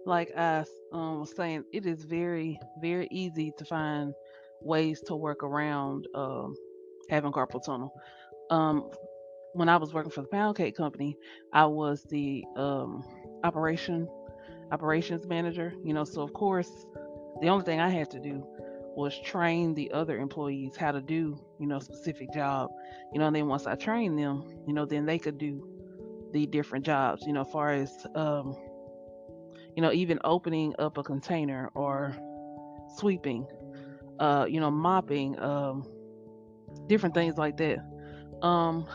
like I was saying, it is very, very easy to find ways to work around having carpal tunnel. Um, when I was working for the pound cake company, I was the operations manager. So of course, the only thing I had to do was train the other employees how to do specific job. And then once I trained them, then they could do the different jobs. As far as even opening up a container or sweeping, mopping, different things like that. Um,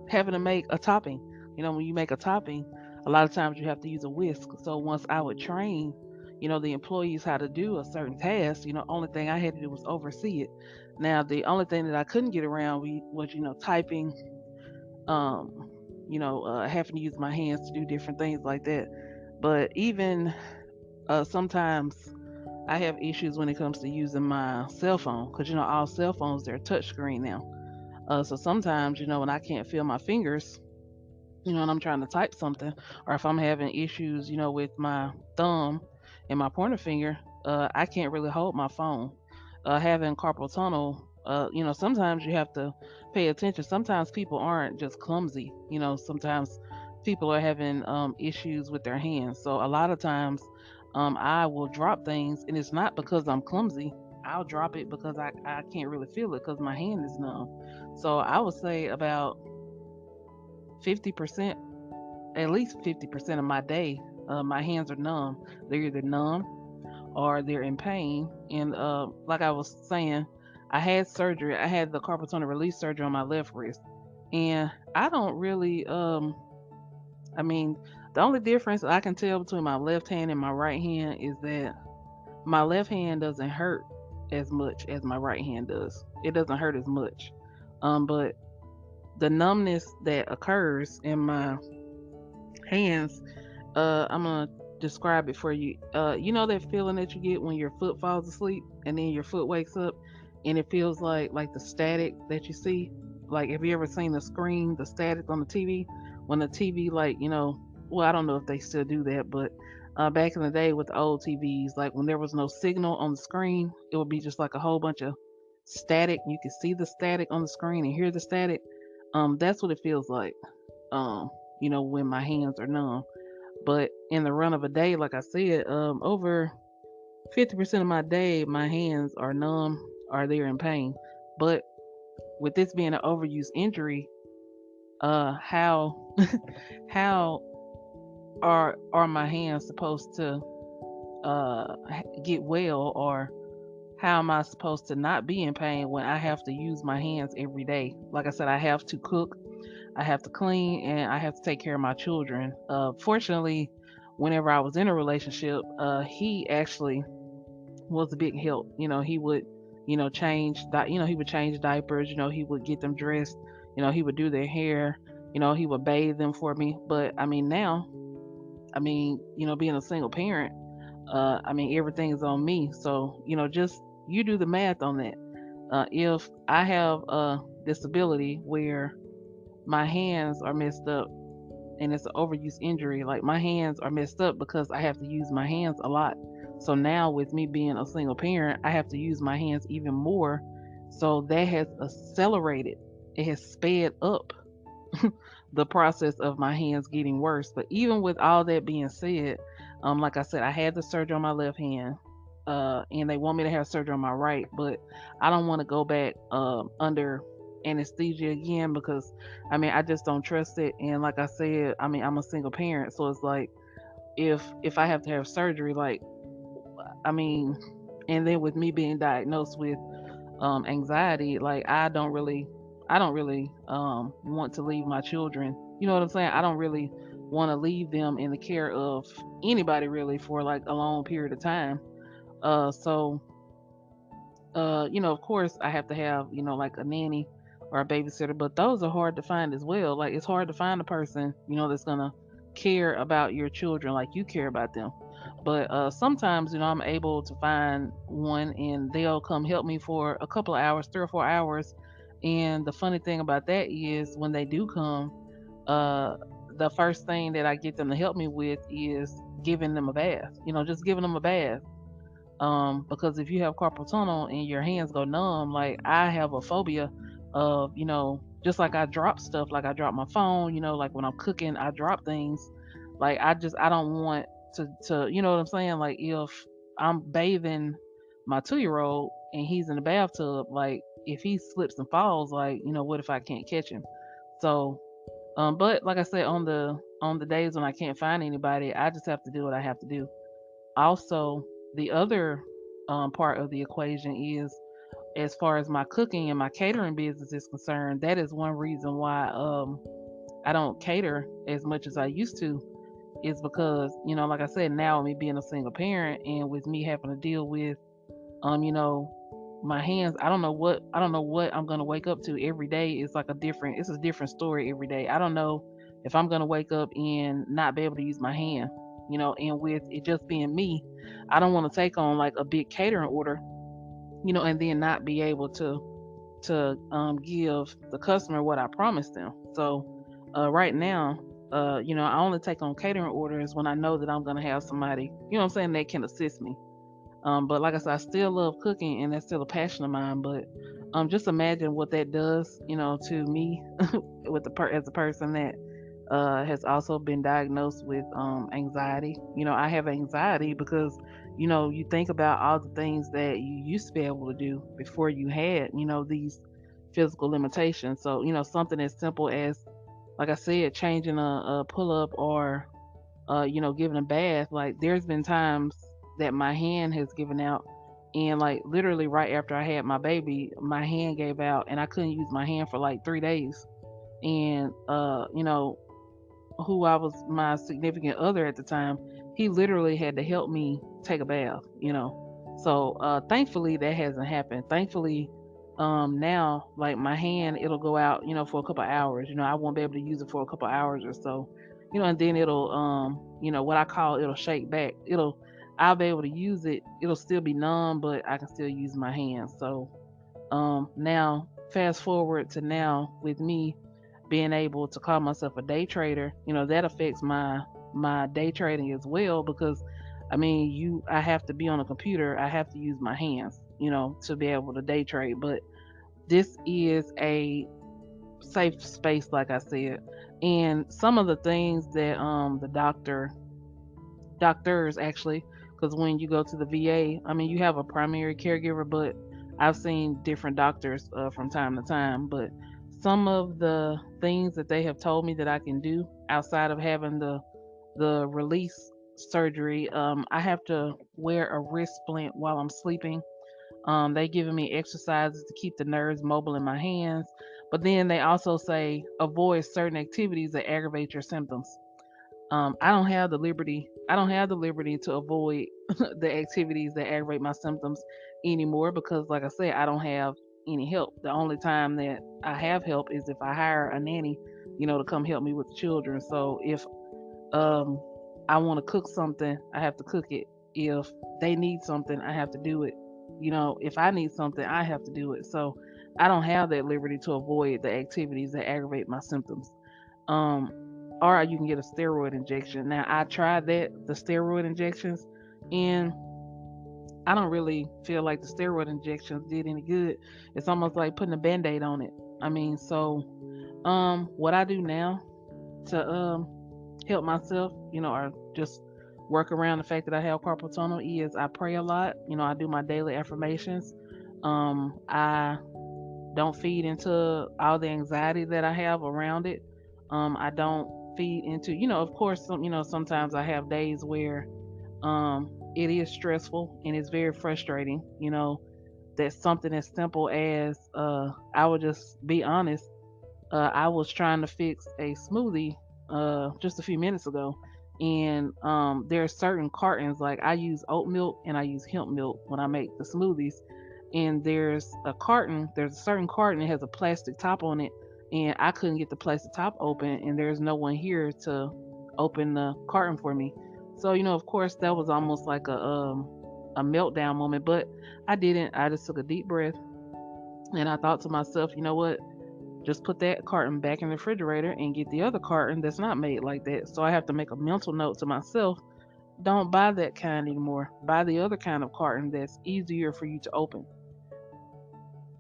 Having to make a topping. When you make a topping, a lot of times you have to use a whisk. So once I would train, the employees how to do a certain task, only thing I had to do was oversee it. Now the only thing that I couldn't get around was, typing, um, having to use my hands to do different things like that. But even sometimes I have issues when it comes to using my cell phone because all cell phones they're touchscreen now. So sometimes when I can't feel my fingers, and I'm trying to type something, or if I'm having issues, with my thumb and my pointer finger, I can't really hold my phone. Having carpal tunnel, sometimes you have to pay attention. Sometimes people aren't just clumsy. Sometimes people are having issues with their hands. So a lot of times, I will drop things, and it's not because I'm clumsy. I'll drop it because I can't really feel it because my hand is numb. So I would say about 50%, at least 50% of my day, my hands are numb. They're either numb or they're in pain. And like I was saying, I had surgery. I had the carpal tunnel release surgery on my left wrist, and I don't really. I mean, the only difference I can tell between my left hand and my right hand is that my left hand doesn't hurt as much as my right hand does. It doesn't hurt as much. But the numbness that occurs in my hands, I'm gonna describe it for you. You know that feeling that you get when your foot falls asleep and then your foot wakes up and it feels like the static that you see. Like, have you ever seen the screen, the static on the TV? When the TV, like, well, I don't know if they still do that, but back in the day with the old TVs, like when there was no signal on the screen, it would be just like a whole bunch of static. You can see the static on the screen and hear the static. That's what it feels like. When my hands are numb. But in the run of a day, like I said, over 50% of my day, my hands are numb or they're in pain. But with this being an overuse injury, how how are my hands supposed to get well, or how am I supposed to not be in pain when I have to use my hands every day? Like I said, I have to cook, I have to clean, and I have to take care of my children. Fortunately, whenever I was in a relationship, he actually was a big help. He would, he would change diapers. He would get them dressed. He would do their hair. He would bathe them for me. But I mean, now, being a single parent, everything is on me. So, just you do the math on that. If I have a disability where my hands are messed up and it's an overuse injury. Like, my hands are messed up because I have to use my hands a lot. So now with me being a single parent, I have to use my hands even more. So that has accelerated. It has sped up the process of my hands getting worse. But even with all that being said, like I said, I had the surgery on my left hand. And they want me to have surgery on my right, but I don't want to go back under anesthesia again because I just don't trust it. And like I said, I'm a single parent, so it's like if I have to have surgery, like, I mean, and then with me being diagnosed with anxiety, like, I don't really want to leave my children. You know what I'm saying? I don't really want to leave them in the care of anybody really for like a long period of time. So of course I have to have, like a nanny or a babysitter, but those are hard to find as well. Like, it's hard to find a person, that's gonna care about your children like you care about them. But sometimes, I'm able to find one and they'll come help me for a couple of hours, 3 or 4 hours. And the funny thing about that is when they do come, uh the first thing that I get them to help me with is giving them a bath. Just giving them a bath. Because if you have carpal tunnel and your hands go numb, like I have a phobia of, just like I drop stuff, like I drop my phone, like when I'm cooking, I drop things. Like I don't want to, you know what I'm saying? Like if I'm bathing my 2 year old and he's in the bathtub, like if he slips and falls, like, what if I can't catch him? So, but like I said, on the days when I can't find anybody, I just have to do what I have to do. Also, the other part of the equation is, as far as my cooking and my catering business is concerned, that is one reason why I don't cater as much as I used to, is because, like I said, now me being a single parent and with me having to deal with you know, my hands, I don't know what I'm gonna wake up to every day. It's a different story every day. I don't know if I'm gonna wake up and not be able to use my hand. And with it just being me, I don't want to take on like a big catering order, and then not be able to give the customer what I promised them. So right now, I only take on catering orders when I know that I'm gonna have somebody, what I'm saying, that can assist me. But like I said, I still love cooking, and that's still a passion of mine. But just imagine what that does, to me, as a person that has also been diagnosed with anxiety. I have anxiety because, you think about all the things that you used to be able to do before you had, these physical limitations. So, something as simple as, like I said, changing a pull up, or giving a bath. Like there's been times that my hand has given out, and like literally right after I had my baby, my hand gave out and I couldn't use my hand for like 3 days. And who I was, my significant other at the time, he literally had to help me take a bath. So thankfully that hasn't happened. Thankfully, now like my hand, it'll go out, for a couple hours. I won't be able to use it for a couple hours or so. And then it'll what I call, it'll shake back. I'll be able to use it. It'll still be numb, but I can still use my hands. So now, fast forward to now, with me being able to call myself a day trader, that affects my day trading as well, because I mean, I have to be on a computer. I have to use my hands, to be able to day trade. But this is a safe space, like I said. And some of the things that the doctors actually, because when you go to the VA, I mean, you have a primary caregiver, but I've seen different doctors from time to time. But some of the things that they have told me that I can do outside of having the release surgery, I have to wear a wrist splint while I'm sleeping. They giving me exercises to keep the nerves mobile in my hands, but then they also say avoid certain activities that aggravate your symptoms. I don't have the liberty to avoid the activities that aggravate my symptoms anymore, because like I said, I don't have any help. The only time that I have help is if I hire a nanny, to come help me with the children. So if um I want to cook something, I have to cook it. If they need something, I have to do it. If I need something, I have to do it. So I don't have that liberty to avoid the activities that aggravate my symptoms. um, or you can get a steroid injection. Now I tried the steroid injections, and I don't really feel like the steroid injections did any good. It's almost like putting a band-aid on it. I mean, so what I do now to help myself, or just work around the fact that I have carpal tunnel, is I pray a lot. I do my daily affirmations. I don't feed into all the anxiety that I have around it. I don't feed into, of course, sometimes I have days where it is stressful and it's very frustrating. That something as simple as, I would just be honest, I was trying to fix a smoothie just a few minutes ago, and there are certain cartons, like I use oat milk and I use hemp milk when I make the smoothies, and there's a certain carton that has a plastic top on it, and I couldn't get the plastic top open, and there's no one here to open the carton for me. So of course, that was almost like a meltdown moment, but I didn't. I just took a deep breath and I thought to myself, you know what? just put that carton back in the refrigerator and get the other carton that's not made like that. So I have to make a mental note to myself, don't buy that kind anymore. Buy the other kind of carton that's easier for you to open.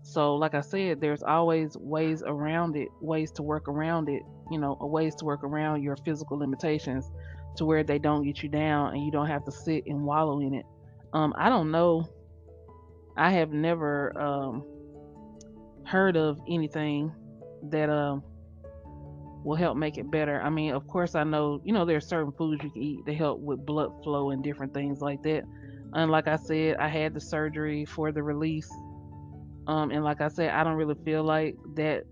So, like I said, there's always ways around it, ways to work around it, ways to work around your physical limitations to where they don't get you down and you don't have to sit and wallow in it. I don't know. I have never heard of anything that will help make it better. I mean, of course, I know, there's certain foods you can eat to help with blood flow and different things like that. And like I said, I had the surgery for the release. And like I said, I don't really feel like that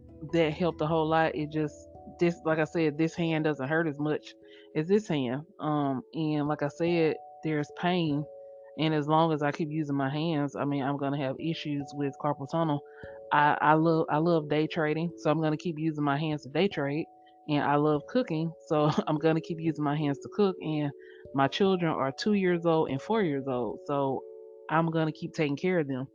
helped a whole lot. It just this, like I said, this hand doesn't hurt as much as this hand. And like I said, there's pain, and as long as I keep using my hands, I mean, I'm gonna have issues with carpal tunnel. I love day trading, so I'm gonna keep using my hands to day trade, and I love cooking, so I'm gonna keep using my hands to cook. And my children are 2 years old and 4 years old, so I'm gonna keep taking care of them.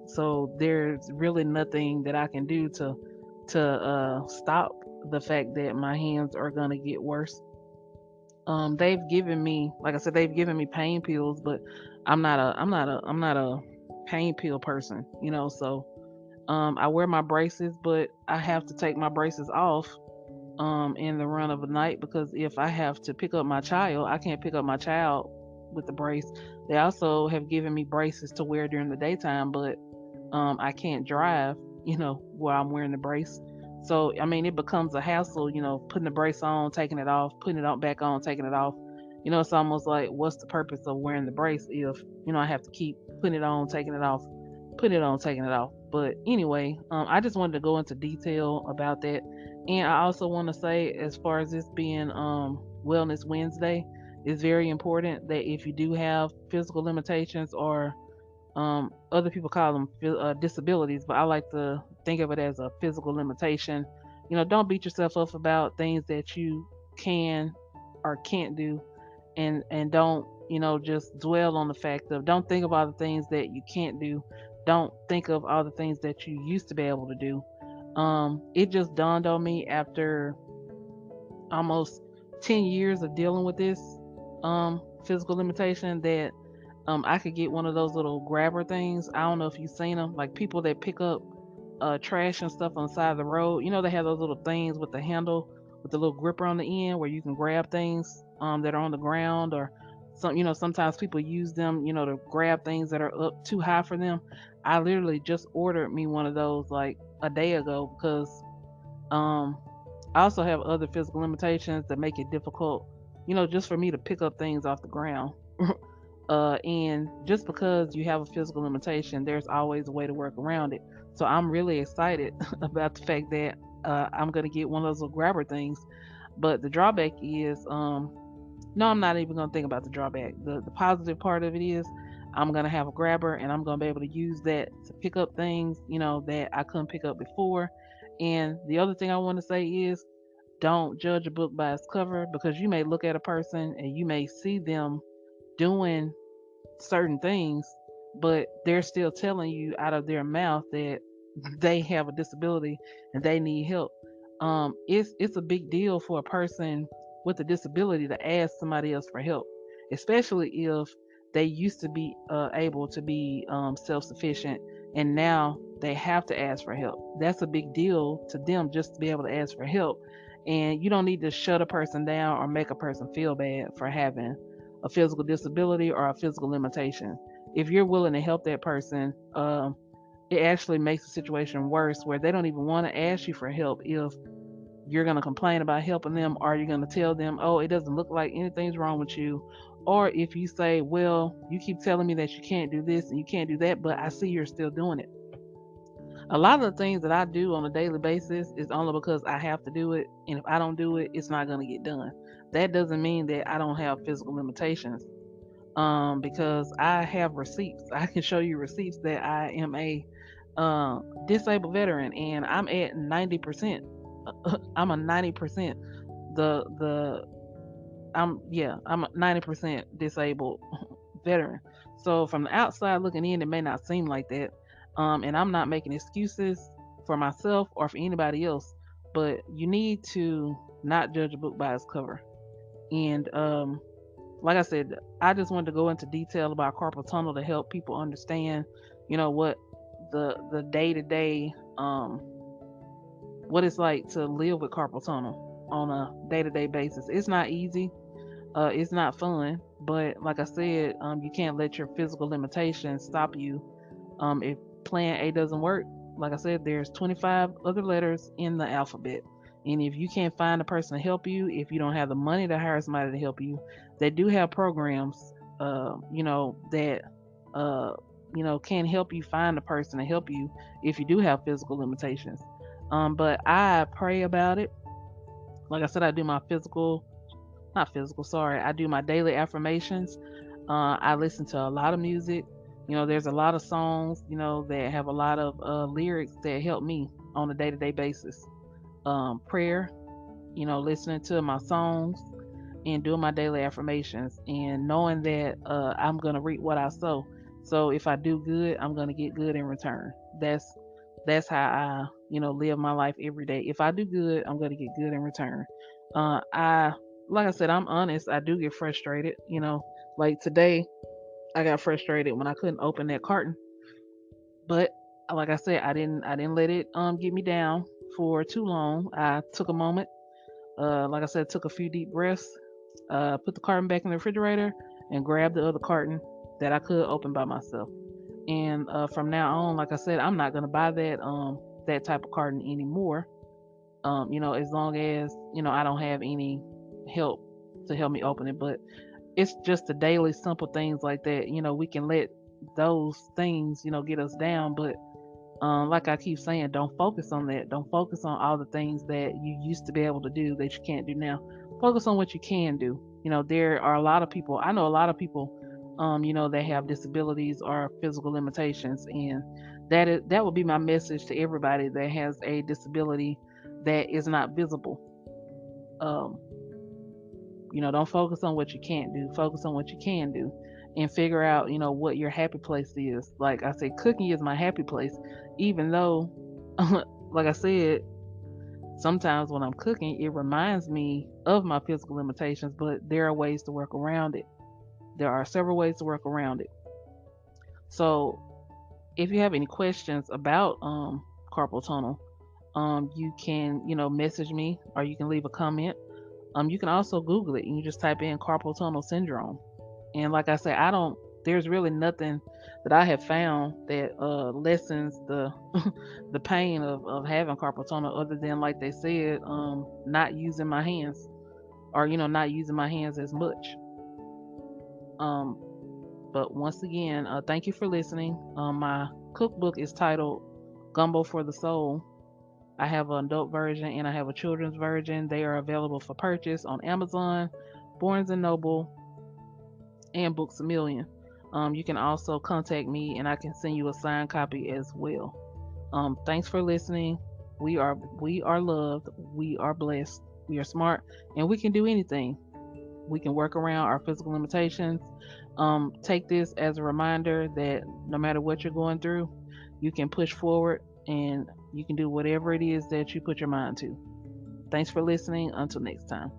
So there's really nothing that I can do to stop the fact that my hands are gonna get worse. They've given me, like I said, they've given me pain pills, but I'm not a pain pill person, So I wear my braces, but I have to take my braces off in the run of a night, because if I have to pick up my child, I can't pick up my child with the brace. They also have given me braces to wear during the daytime, but I can't drive, while I'm wearing the brace. So, I mean, it becomes a hassle, putting the brace on, taking it off, putting it on back on, taking it off. It's almost like, what's the purpose of wearing the brace if, I have to keep putting it on, taking it off, putting it on, taking it off. But anyway, I just wanted to go into detail about that. And I also want to say, as far as this being Wellness Wednesday, it's very important that if you do have physical limitations, or other people call them disabilities, but I like to think of it as a physical limitation. Don't beat yourself up about things that you can or can't do, and don't just dwell on the fact of, don't think about the things that you can't do. Don't think of all the things that you used to be able to do. It just dawned on me after almost 10 years of dealing with this physical limitation that I could get one of those little grabber things. I don't know if you've seen them, like people that pick up trash and stuff on the side of the road. They have those little things with the handle, with the little gripper on the end, where you can grab things that are on the ground, or sometimes people use them, to grab things that are up too high for them. I literally just ordered me one of those like a day ago, because um, I also have other physical limitations that make it difficult, just for me to pick up things off the ground. And just because you have a physical limitation, there's always a way to work around it. So I'm really excited about the fact that I'm gonna get one of those little grabber things. But the drawback is, no, I'm not even gonna think about the drawback. The positive part of it is, I'm gonna have a grabber, and I'm gonna be able to use that to pick up things, that I couldn't pick up before. And the other thing I want to say is, don't judge a book by its cover, because you may look at a person and you may see them doing certain things, but they're still telling you out of their mouth that they have a disability and they need help. It's a big deal for a person with a disability to ask somebody else for help, especially if they used to be able to be self sufficient, and now they have to ask for help. That's a big deal to them, just to be able to ask for help. And you don't need to shut a person down or make a person feel bad for having a physical disability or a physical limitation. If you're willing to help that person, it actually makes the situation worse, where they don't even want to ask you for help if you're going to complain about helping them, or you're going to tell them, oh, it doesn't look like anything's wrong with you. Or if you say, well, you keep telling me that you can't do this and you can't do that, but I see you're still doing it. A lot of the things that I do on a daily basis is only because I have to do it. And if I don't do it, it's not going to get done. That doesn't mean that I don't have physical limitations, because I have receipts. I can show you receipts that I am a disabled veteran, and I'm at 90%. I'm a 90%. The I'm a 90% disabled veteran. So from the outside looking in, it may not seem like that. And I'm not making excuses for myself or for anybody else, but you need to not judge a book by its cover. And like I said, I just wanted to go into detail about carpal tunnel to help people understand, what the day to day what it's like to live with carpal tunnel on a day to day basis. It's not easy. It's not fun, but like I said, you can't let your physical limitations stop you. If plan A doesn't work, like I said, there's 25 other letters in the alphabet. And if you can't find a person to help you, if you don't have the money to hire somebody to help you, they do have programs, that, uh, can help you find a person to help you if you do have physical limitations. But I pray about it. Like I said, I do my not physical, sorry. I do my daily affirmations. I listen to a lot of music. There's a lot of songs, that have a lot of lyrics that help me on a day to day basis. Prayer, listening to my songs and doing my daily affirmations and knowing that I'm going to reap what I sow. So if I do good, I'm going to get good in return. That's how I, live my life every day. If I do good, I'm going to get good in return. I Like I said, I'm honest. I do get frustrated. Like today, I got frustrated when I couldn't open that carton. But like I said, I didn't let it get me down for too long. I took a moment. Like I said, took a few deep breaths. Put the carton back in the refrigerator and grabbed the other carton that I could open by myself. And from now on, like I said, I'm not gonna buy that type of carton anymore. As long as I don't have any help to help me open it. But it's just the daily simple things like that. We can let those things get us down, but like I keep saying, don't focus on that. Don't focus on all the things that you used to be able to do that you can't do now. Focus on what you can do. There are a lot of people. I know a lot of people, that have disabilities or physical limitations, and that would be my message to everybody that has a disability that is not visible. Um, don't focus on what you can't do. Focus on what you can do, and figure out, what your happy place is. Like I said, cooking is my happy place, even though, like I said, sometimes when I'm cooking, it reminds me of my physical limitations. But there are ways to work around it. There are several ways to work around it. So, if you have any questions about carpal tunnel, you can, message me or you can leave a comment. You can also Google it and you just type in carpal tunnel syndrome. And like I said, there's really nothing that I have found that lessens the the pain of having carpal tunnel other than, like they said, not using my hands or, not using my hands as much. Um, but once again, thank you for listening. My cookbook is titled Gumbo for the Soul. I have an adult version and I have a children's version. They are available for purchase on Amazon, Barnes and Noble, and Books a Million. You can also contact me and I can send you a signed copy as well. Thanks for listening. We are loved. We are blessed. We are smart, and we can do anything. We can work around our physical limitations. Take this as a reminder that no matter what you're going through, you can push forward and you can do whatever it is that you put your mind to. Thanks for listening. Until next time.